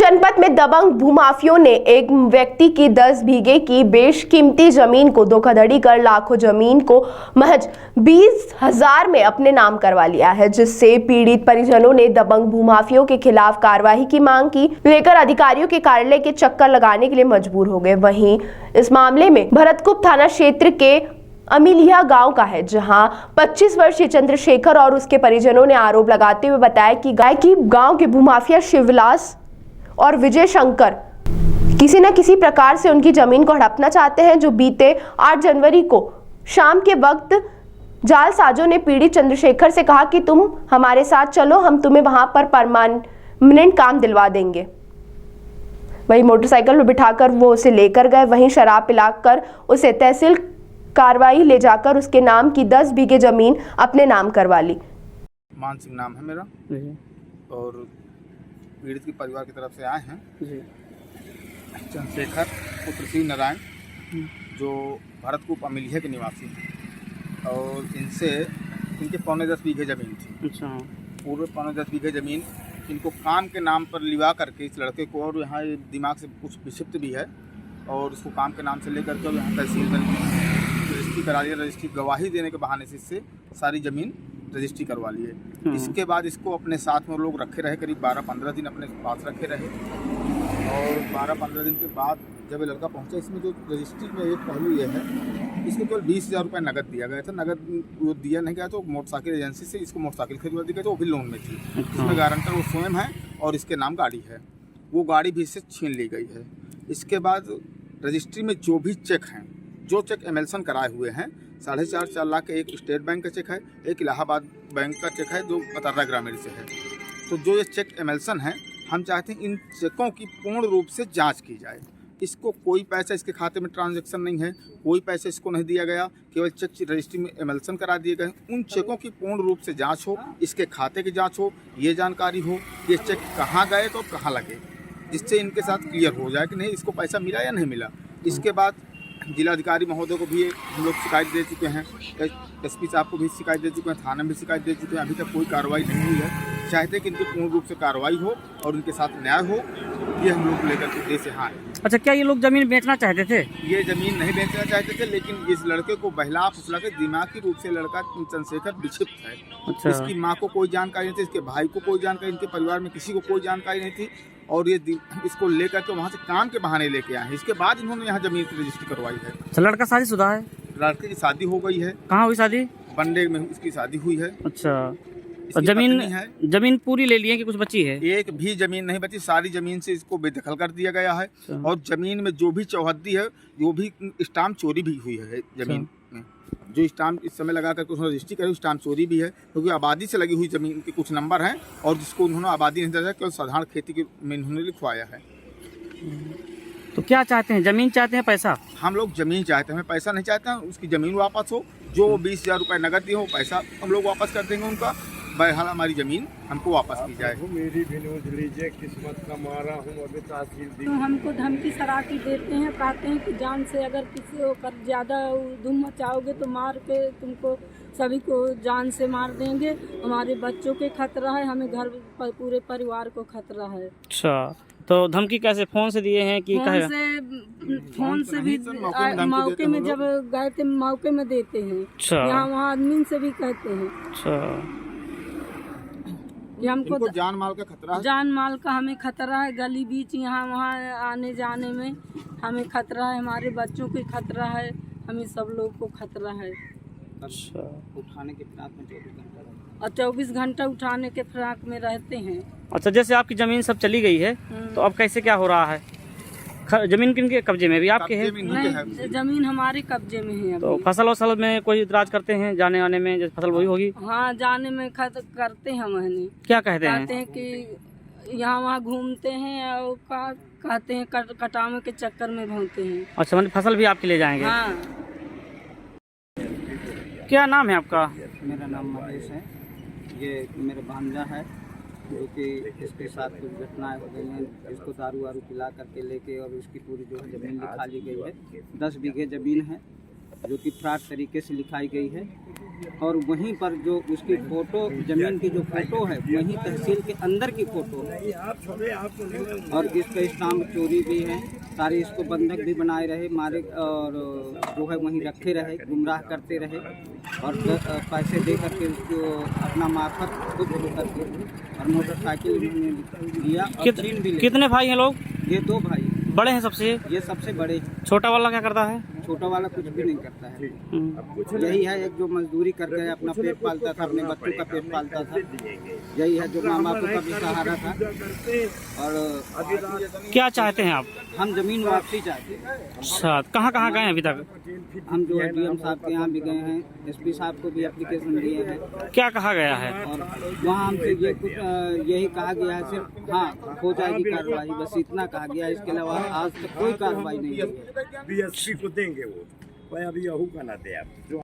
जनपद में दबंग भूमाफियों ने एक व्यक्ति की 10 बीघे की बेशकीमती जमीन को धोखाधड़ी कर लाखों जमीन को महज 20,000 में अपने नाम करवा लिया है, जिससे पीड़ित परिजनों ने दबंग भूमाफियों के खिलाफ कार्रवाई की मांग की लेकर अधिकारियों के कार्यालय के चक्कर लगाने के लिए मजबूर हो गए। वहीं इस मामले में भरतकुप थाना क्षेत्र के अमीलिया गांव का है, जहां 25 वर्षीय चंद्रशेखर और उसके परिजनों ने आरोप लगाते हुए बताया कि गांव के भूमाफिया शिवलास और विजय शंकर किसी न किसी प्रकार से उनकी जमीन को हड़पना चाहते हैं, जो बीते 8 जनवरी को शाम के वक्त जालसाजों ने पीड़ित चंद्रशेखर से कहा कि तुम हमारे साथ चलो, हम तुम्हें वहां पर परमानेंट काम दिलवा देंगे। वही मोटरसाइकिल में बिठाकर वो उसे लेकर गए, वहीं शराब पिलाकर उसे तहसील कार्रवाई ले जाकर उसके नाम की 10 बीघे जमीन अपने नाम करवा ली। मान सिंह नाम है मेरा और पीड़ित के परिवार की तरफ से आए हैं चंद्रशेखर पुत्र श्री नारायण, जो भरतकुप अमीलिया के निवासी हैं और इनके पौने 10 बीघे ज़मीन थी। अच्छा। पूरे पौने 10 बीघे ज़मीन इनको काम के नाम पर लिवा करके इस लड़के को, और यहाँ दिमाग से कुछ विक्षिप्त भी है, और उसको काम के नाम से लेकर के यहाँ तहसील में रजिस्ट्री करा लिया। रजिस्ट्री गवाही देने के बहाने से इससे सारी ज़मीन रजिस्ट्री करवा लिए। इसके बाद इसको अपने साथ में लोग रखे रहे, करीब 12-15 दिन अपने पास रखे रहे, और 12-15 दिन के बाद जब ये लड़का पहुंचा, इसमें जो रजिस्ट्री में एक पहलू ये है, इसको केवल 20,000 रुपये नगद दिया गया था। नगद वो दिया नहीं गया तो मोटरसाइकिल एजेंसी से इसको मोटरसाइकिल खरीदवा दी गई, तो वो भी लोन में थी। इसमें गारंटर वो स्वयं है और इसके नाम गाड़ी है, वो गाड़ी भी इससे छीन ली गई है। इसके बाद रजिस्ट्री में जो भी चेक हैं, जो चेक एमएलसन कराए हुए हैं, 4.5-4 लाख का एक स्टेट बैंक का चेक है, एक इलाहाबाद बैंक का चेक है जो मतर्रा ग्रामीण से है। तो जो ये चेक एमएलसन है, हम चाहते हैं इन चेकों की पूर्ण रूप से जांच की जाए। इसको कोई पैसा इसके खाते में ट्रांजैक्शन नहीं है, कोई पैसा इसको नहीं दिया गया, केवल चेक रजिस्ट्री में एमएलसन करा दिए गए। उन चेकों की पूर्ण रूप से जाँच हो, इसके खाते की जाँच हो, ये जानकारी हो कि ये चेक कहाँ गए तो कहाँ लगे, जिससे इनके साथ क्लियर हो जाए कि नहीं इसको पैसा मिला या नहीं मिला। इसके बाद जिलाधिकारी महोदय को भी हम लोग शिकायत दे चुके हैं, एसपी साहब को भी शिकायत दे चुके हैं, थाने में भी शिकायत दे चुके हैं। अभी तक कोई कार्रवाई नहीं हुई है। चाहते हैं कि इनकी पूर्ण रूप से कार्रवाई हो और इनके साथ न्याय हो, ये हम लोग लेकर के देश से हाँ। अच्छा, क्या ये लोग जमीन बेचना चाहते थे? ये जमीन नहीं बेचना चाहते थे, लेकिन इस लड़के को बहला फुसला के दिमागी रूप से लड़का चंद्रशेखर विक्षिप्त है। अच्छा। इसकी माँ को कोई जानकारी नहीं थी, इसके भाई को कोई जानकारी, इनके परिवार में किसी को कोई जानकारी नहीं थी, और ये इसको लेकर के वहाँ से काम के बहाने लेके आए हैं। इसके बाद इन्होंने यहाँ जमीन की रजिस्ट्री करवाई है। अच्छा, लड़का शादीशुदा है? लड़के की शादी हो गई है। कहाँ हुई शादी? बंडे में इसकी शादी हुई है। अच्छा। और जमीन पूरी ले ली है कि कुछ बची है? एक भी जमीन नहीं बची, सारी जमीन से इसको बेदखल कर दिया गया है। और जमीन में जो भी चौहद्दी है, वो भी स्टाम्प चोरी भी हुई है। जमीन में जो स्टाम्प इस समय लगा करके उसने रजिस्ट्री करी, स्टाम्प चोरी भी है, क्योंकि आबादी से लगी हुई जमीन के कुछ नंबर हैं, और जिसको उन्होंने आबादी नहीं दर्जा, केवल साधारण खेती के में इन्होंने लिखवाया है। तो क्या चाहते हैं? जमीन चाहते हैं, पैसा? हम लोग जमीन चाहते हैं, पैसा नहीं चाहते हैं। उसकी जमीन वापस हो, जो 20,000 रुपये नगद दिए हो, पैसा हम लोग वापस कर देंगे उनका। बहरहाल हमारी जमीन हमको वापस की जाए। मेरी भी न्यूज लीजिए, किस्मत का मारा हूँ, अभी तहसील दी। तो हमको धमकी सराकी देते हैं, कहते हैं कि जान से अगर किसी को ज़्यादा धूम मचाओगे तो मार के तुमको सभी को जान से मार देंगे। हमारे बच्चों के खतरा है, हमें घर पूरे परिवार को खतरा है। अच्छा, तो धमकी कैसे? फोन से दिए हैं कि फोन से भी मौके में जब गए थे, मौके में देते हैं। अच्छा। यहाँ वहाँ आदमी से भी कहते हैं। अच्छा, कि हमको जान माल का खतरा है। जान माल का हमें खतरा है, गली बीच यहाँ वहाँ आने जाने में हमें खतरा है, हमारे बच्चों को खतरा है, हमें सब लोग को खतरा है। अच्छा। उठाने के फिराक में 24 घंटा और 24 घंटा उठाने के फिराक में रहते हैं। अच्छा, जैसे आपकी जमीन सब चली गई है, तो अब कैसे क्या हो रहा है? जमीन किनके कब्जे में? भी आपके है? नहीं, जमीन हमारे कब्जे में है। तो फसल वसल में कोई इतराज करते हैं जाने आने में? जैसे फसल वही होगी। हाँ, जाने में करते हैं। मैंने क्या कहते हैं? कहते हैं कि यहाँ वहाँ घूमते हैं और कहते हैं कटावे के चक्कर में भौंकते हैं। अच्छा, मतलब फसल भी आपके ले जाएंगे? हाँ। क्या नाम है आपका? मेरा नाम महेश है। ये मेरा भांजा है, जो कि इसके साथ कुछ घटनाएं हो गई हैं। इसको दारू वारू पिला करके लेके और उसकी पूरी जो है ज़मीन लिखा ली गई है। 10 बीघे ज़मीन है, जो कि फ्रॉड तरीके से लिखाई गई है। और वहीं पर जो उसकी फ़ोटो, ज़मीन की जो फ़ोटो है वहीं तहसील के अंदर की फ़ोटो है। और इस पे स्टाम्प चोरी भी है, सारे इसको बंधक भी बनाए रहे, मारे और जो है वहीं रखे रहे, गुमराह करते रहे और पैसे दे करके उसको अपना मार्फत खुद होकर के और मोटरसाइकिल उन्होंने लिया और ऋण भी लिया। कितने भाई हैं लोग? ये 2 भाई, बड़े हैं सबसे? ये सबसे बड़े। छोटा वाला क्या करता है? छोटा वाला कुछ भी नहीं करता है। यही है एक जो मजदूरी करके अपना पेट पालता था, अपने बच्चों का पेट पालता था। यही है जो माँ बाप का भी सहारा था। और क्या चाहते हैं आप? हम जमीन वापसी चाहते हैं। अच्छा, कहाँ कहाँ गए हैं अभी तक? हम जो है डीएम साहब के यहाँ भी गए हैं, एसपी साहब को भी एप्लीकेशन दिए हैं। क्या कहा गया है? और वहाँ हमसे ये कुछ यही कहा गया है सिर्फ हाँ हो जाएगी कार्रवाई, बस इतना कहा गया है। इसके अलावा आज तक कोई कार्रवाई नहीं हुई है। बीएसपी को देंगे वो, भाई अभी यहू का ना दे आप जो